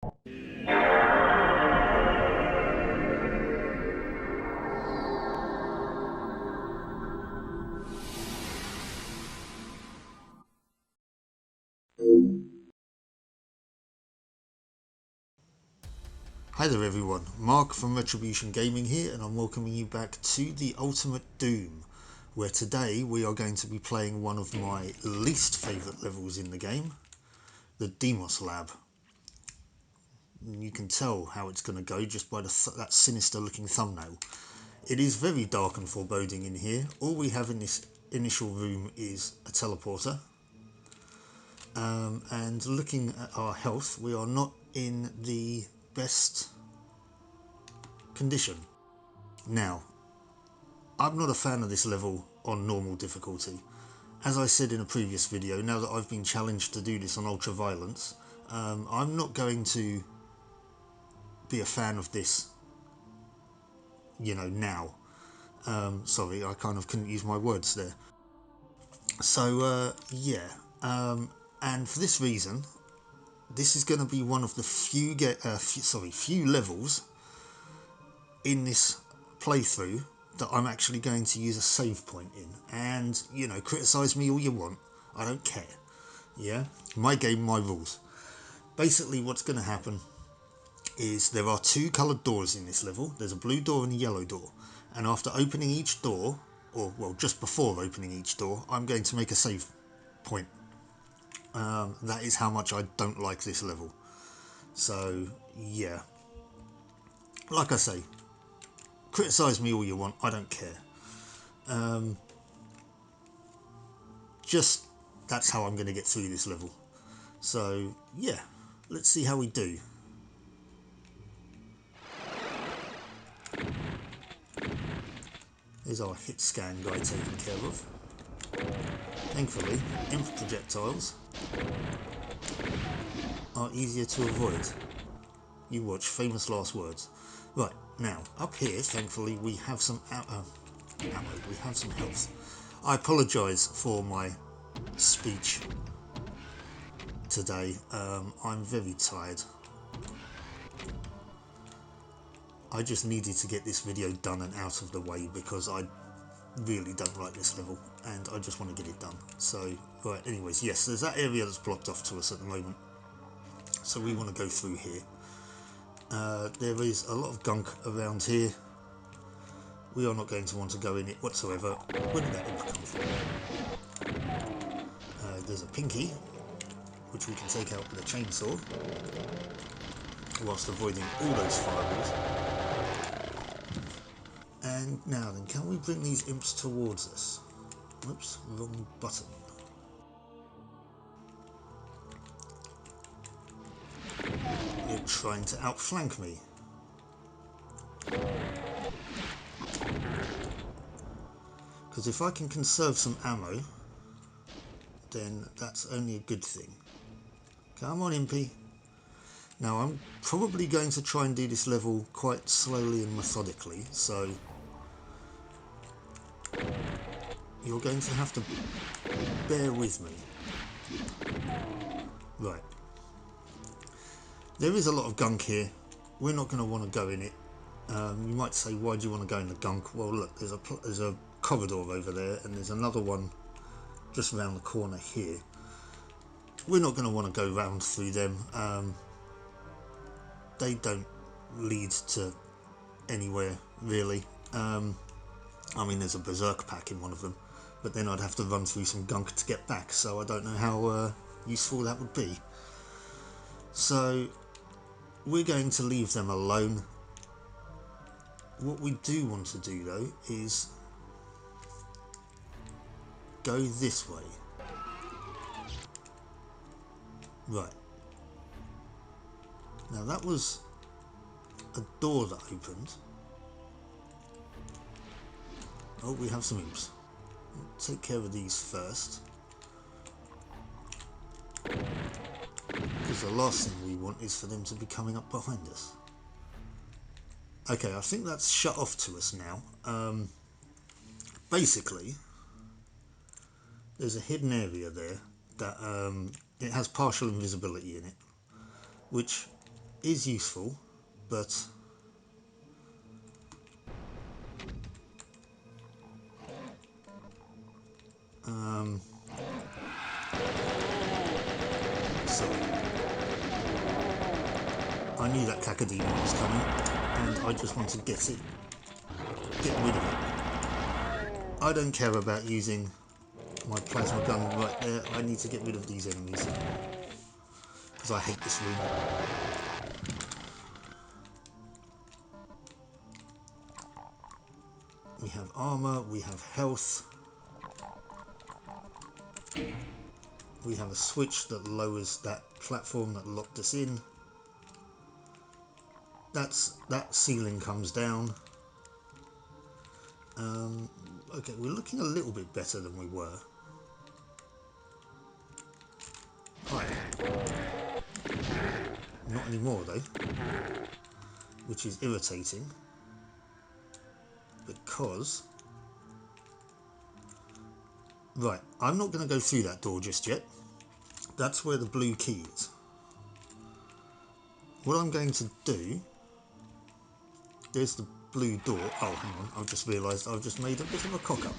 Hi there everyone, Mark from Retribution Gaming here, and I'm welcoming you back to the Ultimate Doom, where today we are going to be playing one of my least favourite levels in the game, the Deimos lab. And you can tell how it's going to go just by that sinister looking thumbnail. It is very dark and foreboding in here. All we have in this initial room is a teleporter. And looking at our health, we are not in the best condition. Now, I'm not a fan of this level on normal difficulty. As I said in a previous video, now that I've been challenged to do this on ultra violence, I'm not going to be a fan of this, now. Sorry, I kind of couldn't use my words there. So, and for this reason, this is going to be one of the few levels in this playthrough that I'm actually going to use a save point in. And, criticise me all you want, I don't care. Yeah, my game, my rules. Basically what's going to happen is there are two coloured doors in this level. There's a blue door and a yellow door. And after opening each door, or well, just before opening each door, I'm going to make a save point. That is how much I don't like this level. So, yeah. Like I say, criticise me all you want, I don't care. Just, that's how I'm going to get through this level. So, yeah, let's see how we do. There's our hit scan guy taken care of. Thankfully, imp projectiles are easier to avoid. You watch, famous last words. Right, now, up here, thankfully, we have some ammo, we have some health. I apologise for my speech today. I'm very tired. I just needed to get this video done and out of the way because I really don't like this level and I just want to get it done. So, right, anyways, yes, there's that area that's blocked off to us at the moment. So we want to go through here. There is a lot of gunk around here. We are not going to want to go in it whatsoever. Where did that imp come from? There's a pinky, which we can take out with a chainsaw, whilst avoiding all those fireballs. And now then, can we bring these imps towards us? Oops, wrong button. You're trying to outflank me. Because if I can conserve some ammo, then that's only a good thing. Come on, Impy. Now, I'm probably going to try and do this level quite slowly and methodically, so you're going to have to bear with me. Right. There is a lot of gunk here. We're not going to want to go in it. You might say, why do you want to go in the gunk? Well, look, there's a corridor over there, and there's another one just around the corner here. We're not going to want to go round through them. They don't lead to anywhere, really. I mean, there's a berserk pack in one of them, but then I'd have to run through some gunk to get back, so I don't know how useful that would be. So, we're going to leave them alone. What we do want to do, though, is go this way. Right. Now, that was a door that opened. Oh, we have some imps. Take care of these first. Because the last thing we want is for them to be coming up behind us. Okay, I think that's shut off to us now. Basically, there's a hidden area there that it has partial invisibility in it, which is useful, but sorry. I knew that cacodemon was coming, and I just want to get rid of it. I don't care about using my plasma gun right there. I need to get rid of these enemies because I hate this room. We have armor, we have health, we have a switch that lowers that platform that locked us in. That ceiling comes down. Okay, we're looking a little bit better than we were. Right. Not anymore though, which is irritating because... Right, I'm not going to go through that door just yet. That's where the blue key is. What I'm going to do... There's the blue door. Oh, hang on, I've just realised I've just made a bit of a cock-up.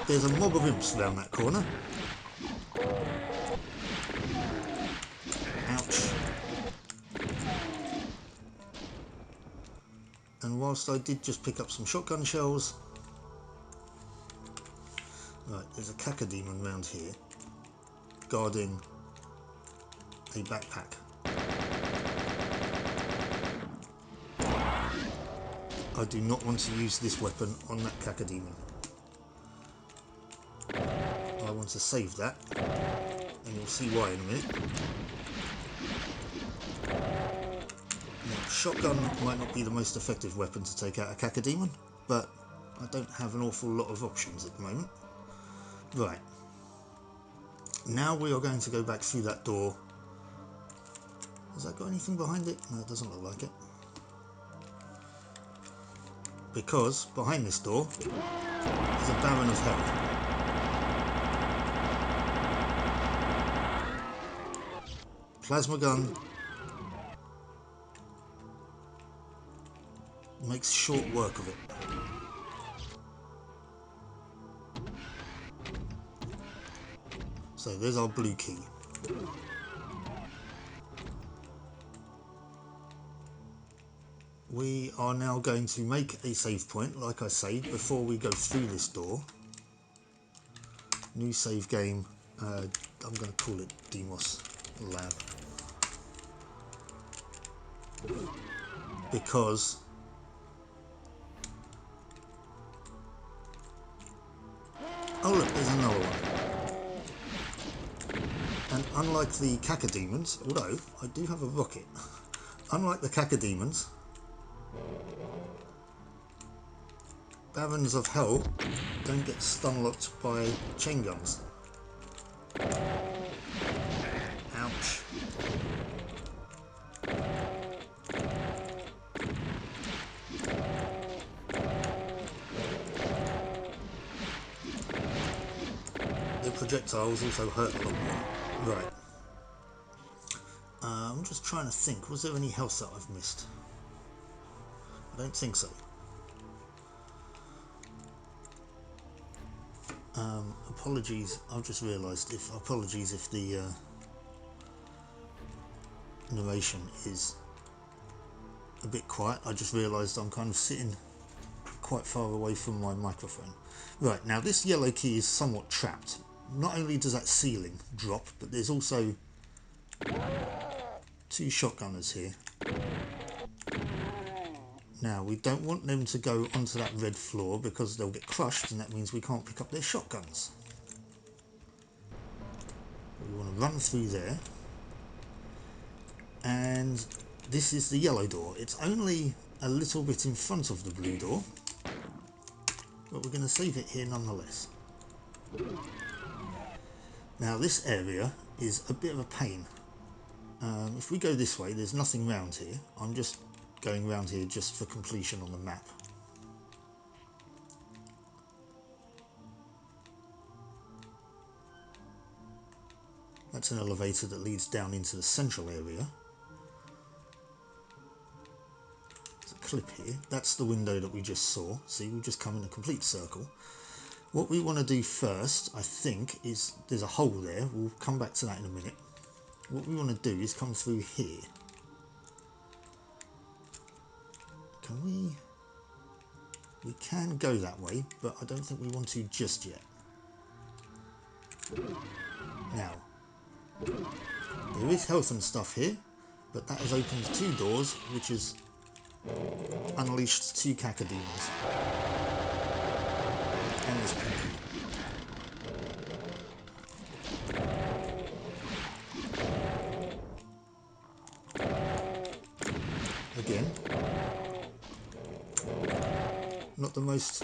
There's a mob of imps around that corner. Ouch. And whilst I did just pick up some shotgun shells... Right, there's a cacodemon round here, guarding a backpack. I do not want to use this weapon on that cacodemon. I want to save that, and you'll see why in a minute. Now, shotgun might not be the most effective weapon to take out a cacodemon, but I don't have an awful lot of options at the moment. Right. Now we are going to go back through that door. Has that got anything behind it? No, it doesn't look like it. Because behind this door is a Baron of Hell. Plasma gun makes short work of it. So there's our blue key. We are now going to make a save point, like I say, before we go through this door. New save game. I'm going to call it Deimos Lab. Because oh look, there's another one. And unlike the cacodemons, although I do have a rocket, unlike the cacodemons, Barons of Hell don't get stun locked by chain guns. Ouch. The projectiles also hurt a lot more. Right. I'm just trying to think, was there any health that I've missed? I don't think so. Apologies, I've just realised apologies if the narration is a bit quiet. I just realised I'm kind of sitting quite far away from my microphone. Right, now this yellow key is somewhat trapped. Not only does that ceiling drop, but there's also two shotgunners here. Now, we don't want them to go onto that red floor because they'll get crushed, and that means we can't pick up their shotguns. But we want to run through there. And this is the yellow door. It's only a little bit in front of the blue door, but we're going to save it here nonetheless. Now, this area is a bit of a pain. If we go this way, there's nothing round here. I'm just going round here just for completion on the map. That's an elevator that leads down into the central area. clip here. That's the window that we just saw. See, we've just come in a complete circle. What we want to do first, I think, is there's a hole there. We'll come back to that in a minute. What we want to do is come through here. Can we? We can go that way, but I don't think we want to just yet. Now, there is health and stuff here, but that has opened 2 doors, which has unleashed 2 cacodemons. And this pinky. Again, not the most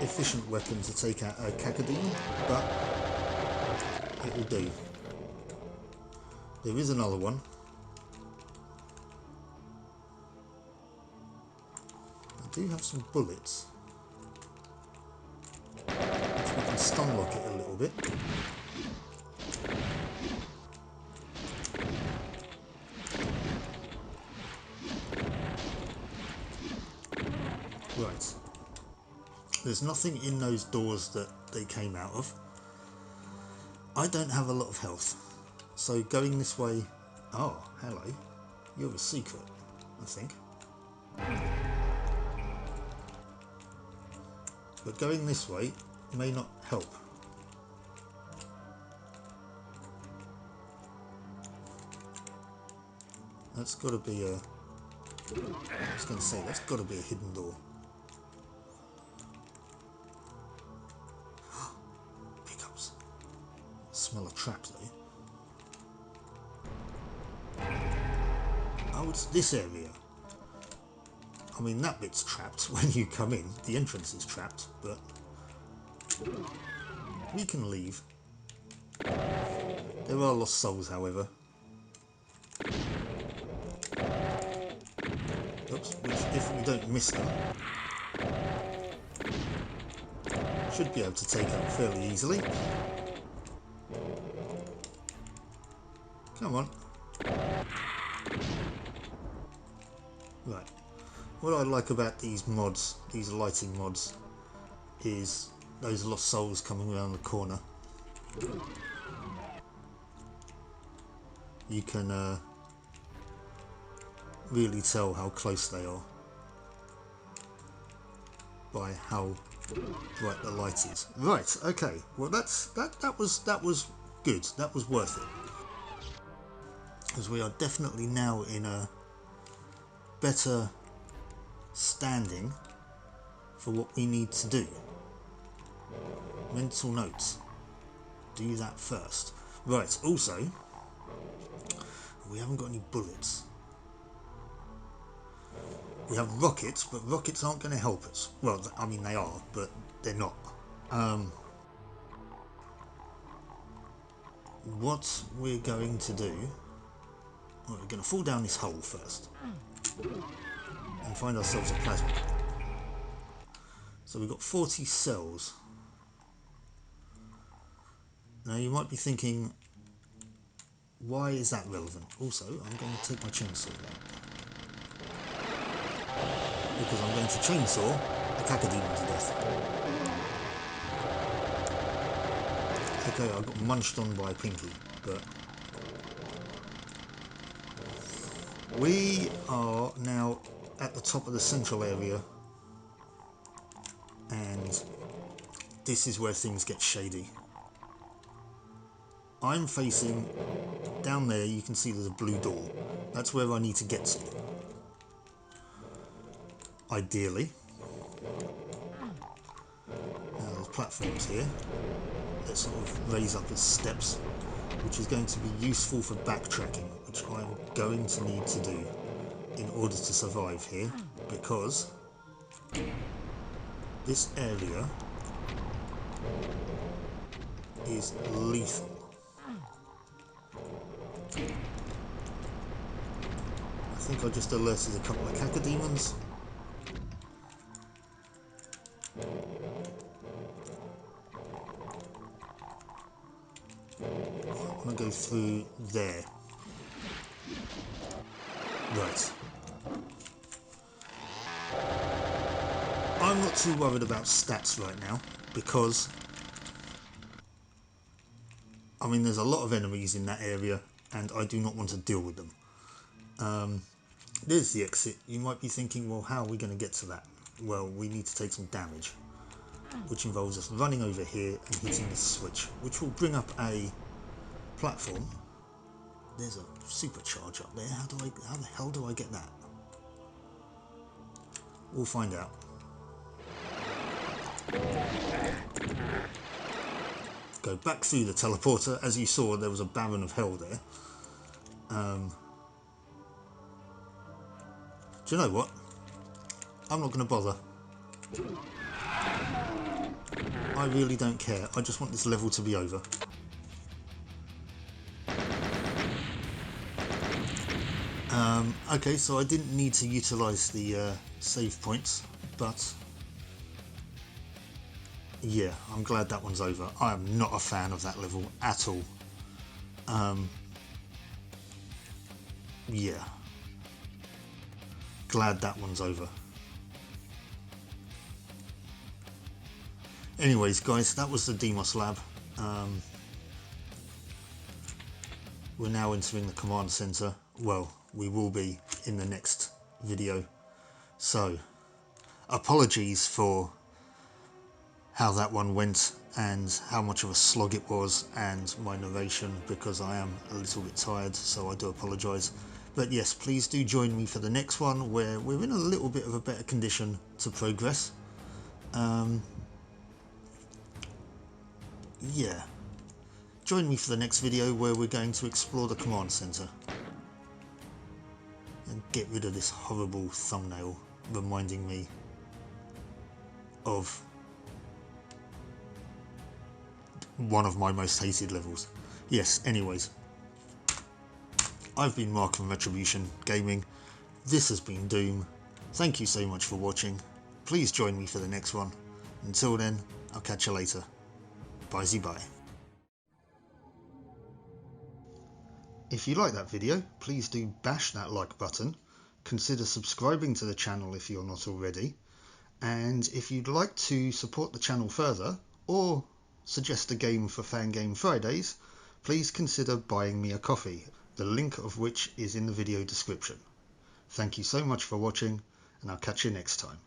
efficient weapon to take out a cacodemon, but it will do. There is another one. I do have some bullets, which we can stun lock it a little bit. Right. There's nothing in those doors that they came out of. I don't have a lot of health, so going this way... Oh, hello. You're a secret, I think. But going this way may not help. That's got to be a... I was going to say, that's got to be a hidden door. Pickups. Smell a trap though. Oh, it's this area. I mean, that bit's trapped when you come in. The entrance is trapped, but we can leave. There are lost souls, however. Oops, which, if we don't miss them, should be able to take out fairly easily. Come on. Right. What I like about these mods, these lighting mods, is those lost souls coming around the corner. You can really tell how close they are by how bright the light is. Right, okay. Well, that was good. That was worth it. Because we are definitely now in a better standing for what we need to do. Mental notes. Do that first. Right, also, we haven't got any bullets. We have rockets, but rockets aren't going to help us. Well, I mean, they are, but they're not. What we're going to do... Well, we're going to fall down this hole first. And find ourselves a plasma. So we've got 40 cells. Now you might be thinking, why is that relevant? Also, I'm going to take my chainsaw out. Because I'm going to chainsaw a cacodemon to death. Okay, I got munched on by Pinky, but... We are now at the top of the central area, and this is where things get shady. I'm facing down there. You can see there's a blue door. That's where I need to get to, ideally. Now there's platforms here that sort of raise up as steps, which is going to be useful for backtracking, which I'm going to need to do in order to survive here, because this area is lethal. I think I just alerted a couple of cacodemons. I'm going to go through there. Right. I'm not too worried about stats right now because, I mean, there's a lot of enemies in that area and I do not want to deal with them. There's the exit. You might be thinking, well, how are we going to get to that? Well, we need to take some damage, which involves us running over here and hitting this switch, which will bring up a platform. There's a supercharge up there. How the hell do I get that? We'll find out. Go back through the teleporter. As you saw, there was a Baron of Hell there. Do you know what? I'm not going to bother. I really don't care. I just want this level to be over. Okay, so I didn't need to utilise the save points, but yeah, I'm glad that one's over. I am not a fan of that level at all. Yeah, glad that one's over. Anyways, guys, that was the Deimos lab. We're now entering the command center. Well, we will be in the next video. So, apologies for how that one went and how much of a slog it was and my narration, because I am a little bit tired, so I do apologise. But yes, please do join me for the next one where we're in a little bit of a better condition to progress. Yeah. Join me for the next video where we're going to explore the command center and get rid of this horrible thumbnail reminding me of one of my most hated levels. Yes, anyways, I've been Mark from Retribution Gaming. This has been Doom. Thank you so much for watching. Please join me for the next one. Until then, I'll catch you later. Bye-bye. If you like that video, please do bash that like button. Consider subscribing to the channel if you're not already. And if you'd like to support the channel further, or suggest a game for Fangame Fridays, please consider buying me a coffee, the link of which is in the video description. Thank you so much for watching, and I'll catch you next time.